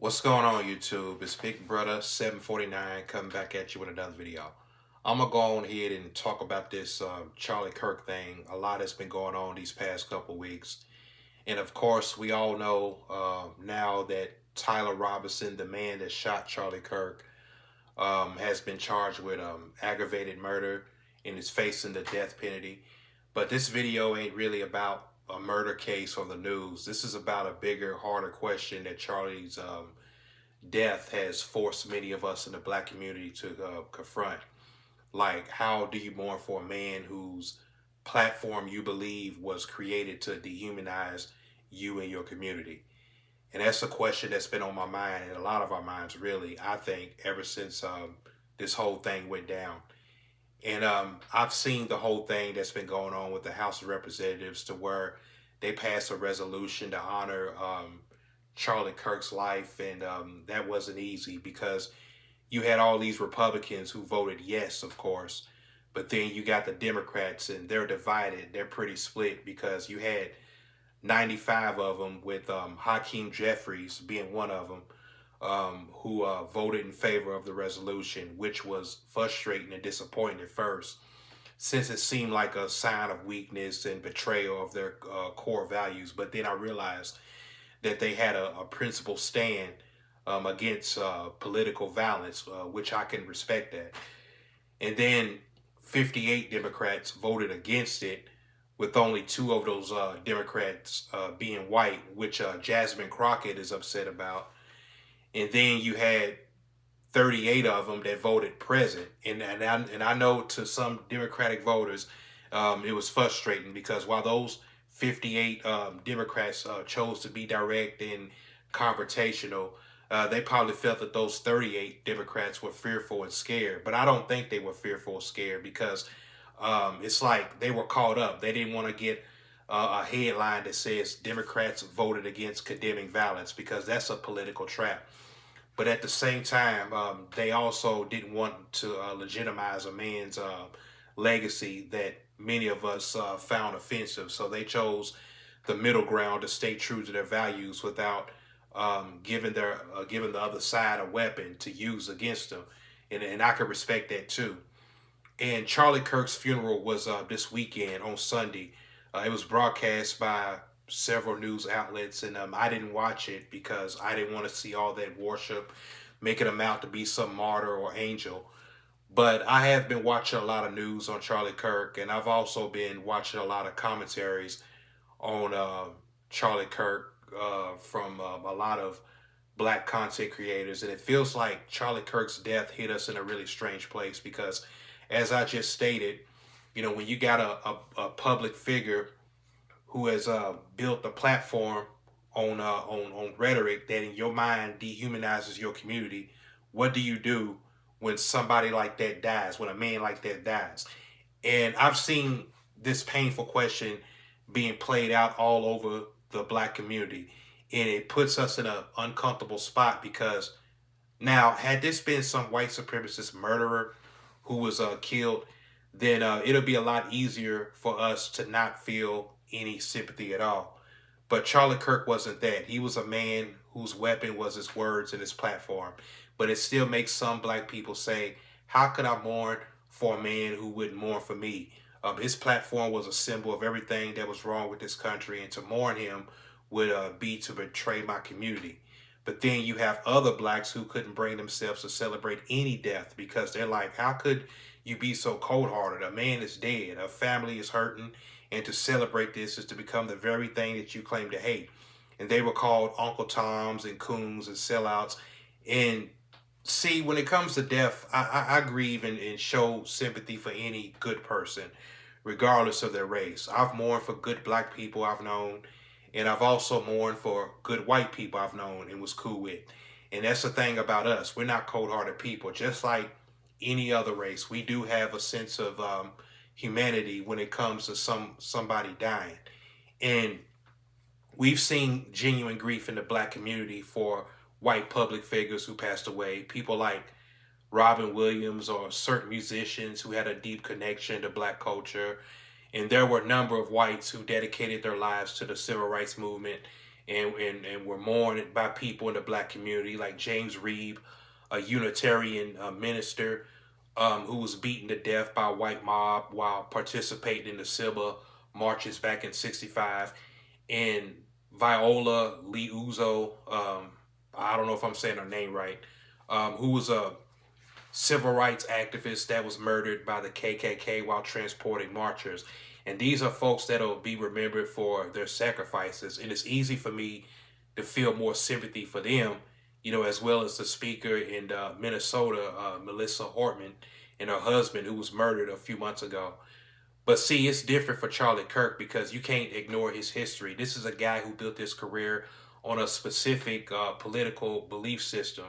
What's going on, YouTube? It's Big Brother 749 coming back at you with another video. I'm gonna go on ahead and talk about this Charlie Kirk thing. A lot has been going on these past couple weeks, and of course, we all know now that Tyler Robinson, the man that shot Charlie Kirk, has been charged with aggravated murder and is facing the death penalty. But this video ain't really about a murder case on the news. This is about a bigger, harder question that Charlie's death has forced many of us in the black community to confront. Like, how do you mourn for a man whose platform you believe was created to dehumanize you and your community? And that's a question that's been on my mind and a lot of our minds, really, I think, ever since this whole thing went down. And I've seen the whole thing that's been going on with the House of Representatives to where they passed a resolution to honor Charlie Kirk's life. And that wasn't easy because you had all these Republicans who voted yes, of course. But then you got the Democrats and they're divided. They're pretty split because you had 95 of them, with Hakeem Jeffries being one of them, who voted in favor of the resolution, which was frustrating and disappointing at first, since it seemed like a sign of weakness and betrayal of their core values. But then I realized that they had a principled stand against political violence, which I can respect that. And then 58 Democrats voted against it, with only two of those Democrats being white, which Jasmine Crockett is upset about. And then you had 38 of them that voted present. And I know to some Democratic voters, it was frustrating because while those 58 Democrats chose to be direct and confrontational, they probably felt that those 38 Democrats were fearful and scared. But I don't think they were fearful or scared because it's like they were caught up. They didn't want to get a headline that says Democrats voted against condemning violence, because that's a political trap. But at the same time, they also didn't want to legitimize a man's legacy that many of us found offensive. So they chose the middle ground to stay true to their values without giving the other side a weapon to use against them. And I can respect that too. And Charlie Kirk's funeral was this weekend on Sunday. It was broadcast by several news outlets, and I didn't watch it because I didn't want to see all that worship, making him out to be some martyr or angel. But I have been watching a lot of news on Charlie Kirk, and I've also been watching a lot of commentaries on Charlie Kirk from a lot of black content creators. And it feels like Charlie Kirk's death hit us in a really strange place because, as I just stated, when you got a public figure who has built a platform on rhetoric that in your mind dehumanizes your community, what do you do when somebody like that dies, when a man like that dies? And I've seen this painful question being played out all over the black community, and it puts us in an uncomfortable spot because now, had this been some white supremacist murderer who was killed, then it'll be a lot easier for us to not feel any sympathy at all. But Charlie Kirk wasn't that. He was a man whose weapon was his words and his platform. But it still makes some black people say, how could I mourn for a man who wouldn't mourn for me? His platform was a symbol of everything that was wrong with this country, and to mourn him would be to betray my community. But then you have other blacks who couldn't bring themselves to celebrate any death because they're like, how could you be so cold-hearted? A man is dead, a family is hurting, and to celebrate this is to become the very thing that you claim to hate. And they were called Uncle Toms and coons and sellouts. And see, when it comes to death, I grieve and show sympathy for any good person, regardless of their race. I've mourned for good black people I've known, and I've also mourned for good white people I've known and was cool with. And that's the thing about us. We're not cold-hearted people. Just like any other race, we do have a sense of humanity when it comes to somebody dying. And we've seen genuine grief in the black community for white public figures who passed away. People like Robin Williams or certain musicians who had a deep connection to black culture. And there were a number of whites who dedicated their lives to the civil rights movement and were mourned by people in the black community, like James Reeb, a Unitarian minister who was beaten to death by a white mob while participating in the Selma marches back in '65, and Viola Liuzzo, I don't know if I'm saying her name right, who was a civil rights activist that was murdered by the KKK while transporting marchers. And these are folks that'll be remembered for their sacrifices. And it's easy for me to feel more sympathy for them, as well as the speaker in Minnesota, Melissa Hortman, and her husband who was murdered a few months ago. But see, it's different for Charlie Kirk because you can't ignore his history. This is a guy who built his career on a specific political belief system.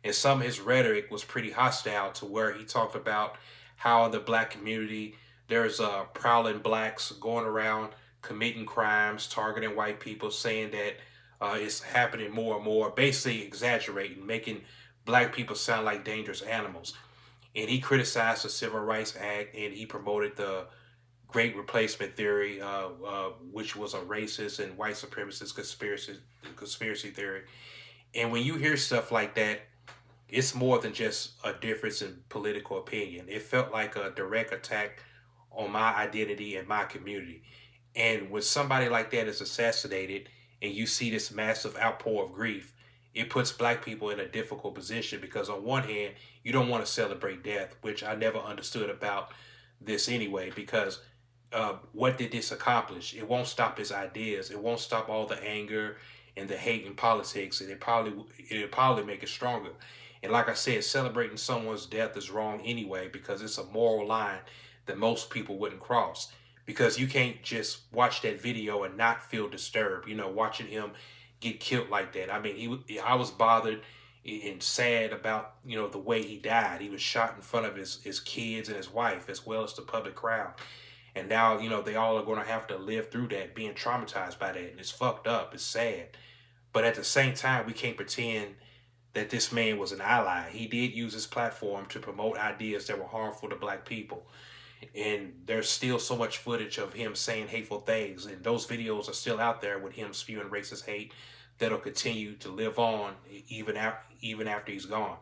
And some of his rhetoric was pretty hostile, to where he talked about how in the black community there's prowling blacks going around committing crimes, targeting white people, saying that it's happening more and more, basically exaggerating, making black people sound like dangerous animals. And he criticized the Civil Rights Act, and he promoted the Great Replacement Theory, which was a racist and white supremacist conspiracy theory. And when you hear stuff like that, it's more than just a difference in political opinion. It felt like a direct attack on my identity and my community. And when somebody like that is assassinated and you see this massive outpour of grief, it puts black people in a difficult position because, on one hand, you don't want to celebrate death, which I never understood about this anyway, because what did this accomplish? It won't stop his ideas. It won't stop all the anger and the hate in politics, and it'll probably make it stronger. And like I said, celebrating someone's death is wrong anyway because it's a moral line that most people wouldn't cross. Because you can't just watch that video and not feel disturbed, watching him get killed like that. I mean, I was bothered and sad about, the way he died. He was shot in front of his kids and his wife, as well as the public crowd. And now, they all are going to have to live through that, being traumatized by that. And it's fucked up. It's sad. But at the same time, we can't pretend that this man was an ally. He did use his platform to promote ideas that were harmful to black people. And there's still so much footage of him saying hateful things. And those videos are still out there with him spewing racist hate that'll continue to live on even after he's gone.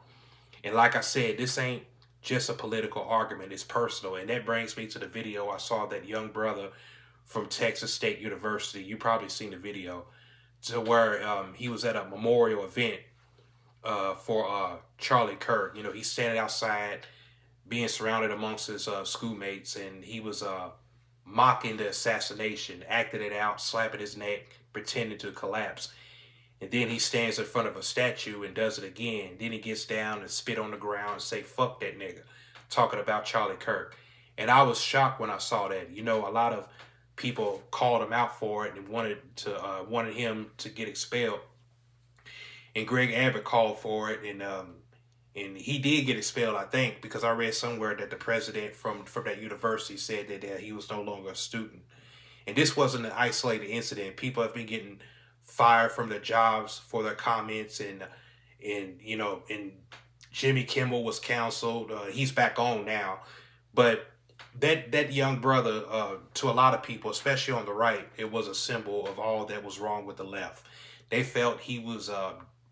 And like I said, this ain't just a political argument. It's personal. And that brings me to the video I saw that young brother from Texas State University. You probably seen the video, to where he was at a memorial event for Charlie Kirk. He's standing outside being surrounded amongst his schoolmates, and he was mocking the assassination, acting it out, slapping his neck, pretending to collapse. And then he stands in front of a statue and does it again. Then he gets down and spit on the ground and say, "Fuck that nigga," talking about Charlie Kirk. And I was shocked when I saw that. A lot of people called him out for it and wanted him to get expelled. And Greg Abbott called for it, and he did get expelled, I think, because I read somewhere that the president from that university said that he was no longer a student. And this wasn't an isolated incident. People have been getting fired from their jobs for their comments, and Jimmy Kimmel was canceled. He's back on now, but that young brother, to a lot of people, especially on the right, it was a symbol of all that was wrong with the left. They felt he was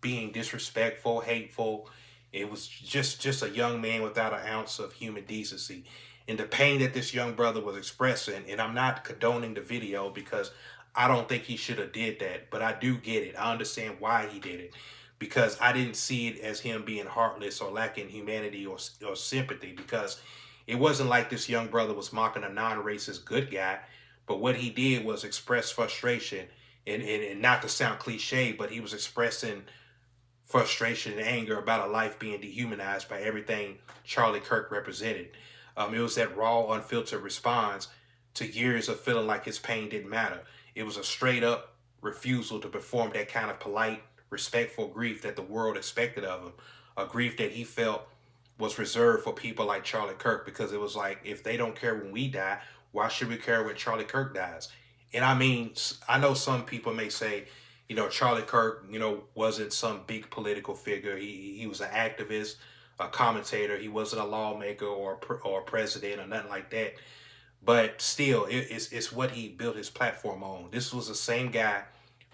being disrespectful, hateful. It was just a young man without an ounce of human decency. And the pain that this young brother was expressing, and I'm not condoning the video because I don't think he should have did that, but I do get it. I understand why he did it, because I didn't see it as him being heartless or lacking humanity or sympathy, because it wasn't like this young brother was mocking a non-racist good guy, but what he did was express frustration, and not to sound cliche, but he was expressing frustration and anger about a life being dehumanized by everything Charlie Kirk represented. It was that raw, unfiltered response to years of feeling like his pain didn't matter. It was a straight up refusal to perform that kind of polite, respectful grief that the world expected of him. A grief that he felt was reserved for people like Charlie Kirk, because it was like, if they don't care when we die, why should we care when Charlie Kirk dies? And I mean, I know some people may say, Charlie Kirk, wasn't some big political figure. He was an activist, a commentator. He wasn't a lawmaker or a president or nothing like that. But still, it's what he built his platform on. This was the same guy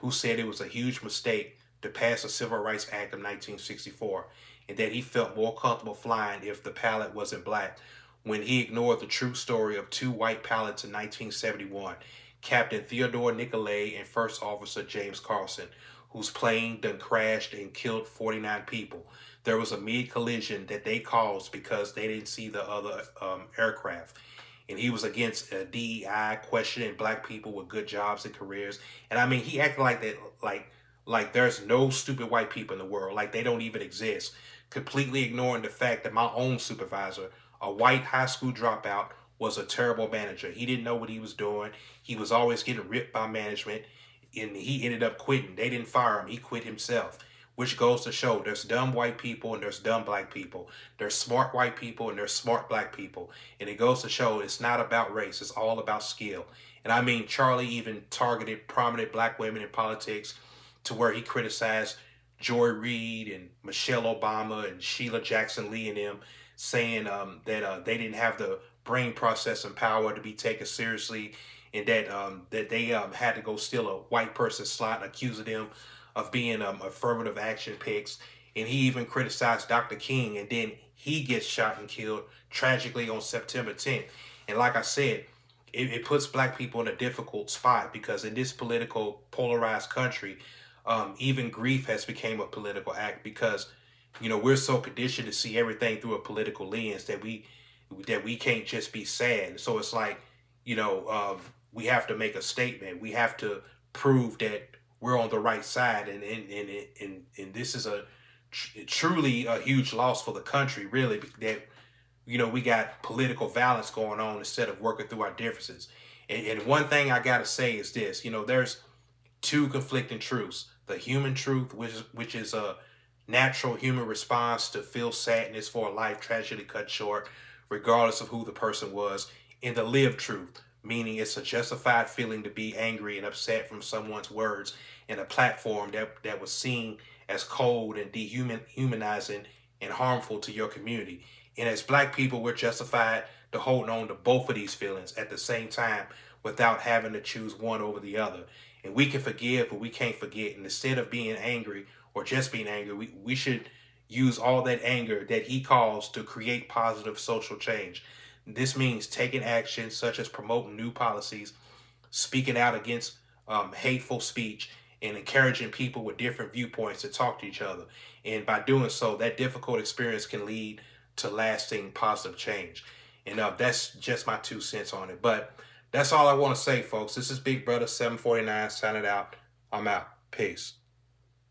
who said it was a huge mistake to pass the Civil Rights Act of 1964, and that he felt more comfortable flying if the pilot wasn't black, when he ignored the true story of two white pilots in 1971, Captain Theodore Nicolay and First Officer James Carlson, whose plane done crashed and killed 49 people. There was a mid-collision that they caused because they didn't see the other aircraft. And he was against DEI, questioning black people with good jobs and careers. And I mean, he acted like that, like there's no stupid white people in the world, like they don't even exist, completely ignoring the fact that my own supervisor, a white high school dropout, was a terrible manager. He didn't know what he was doing. He was always getting ripped by management, and he ended up quitting. They didn't fire him. He quit himself, which goes to show there's dumb white people and there's dumb black people. There's smart white people and there's smart black people. And it goes to show it's not about race. It's all about skill. And I mean, Charlie even targeted prominent black women in politics to where he criticized Joy Reid and Michelle Obama and Sheila Jackson Lee and them, saying that they didn't have the brain processing power to be taken seriously, and that they had to go steal a white person's slot, accusing them of being affirmative action picks. And he even criticized Dr. King, and then he gets shot and killed tragically on September 10th. And like I said, it puts black people in a difficult spot, because in this political polarized country, even grief has become a political act, because we're so conditioned to see everything through a political lens that we can't just be sad. So it's like, we have to make a statement. We have to prove that we're on the right side, and this is truly a huge loss for the country, really, that we got political violence going on instead of working through our differences. And one thing I gotta say is this: there's two conflicting truths: the human truth, which is a natural human response to feel sadness for a life tragically cut short, regardless of who the person was, and the lived truth, meaning it's a justified feeling to be angry and upset from someone's words in a platform that was seen as cold and dehumanizing and harmful to your community. And as black people, we're justified to hold on to both of these feelings at the same time without having to choose one over the other. And we can forgive, but we can't forget. And instead of being angry or just being angry, we should use all that anger that he caused to create positive social change. This means taking action such as promoting new policies, speaking out against hateful speech, and encouraging people with different viewpoints to talk to each other. And by doing so, that difficult experience can lead to lasting positive change. And that's just my 2 cents on it. But that's all I want to say, folks. This is Big Brother 749 signing out. I'm out. Peace.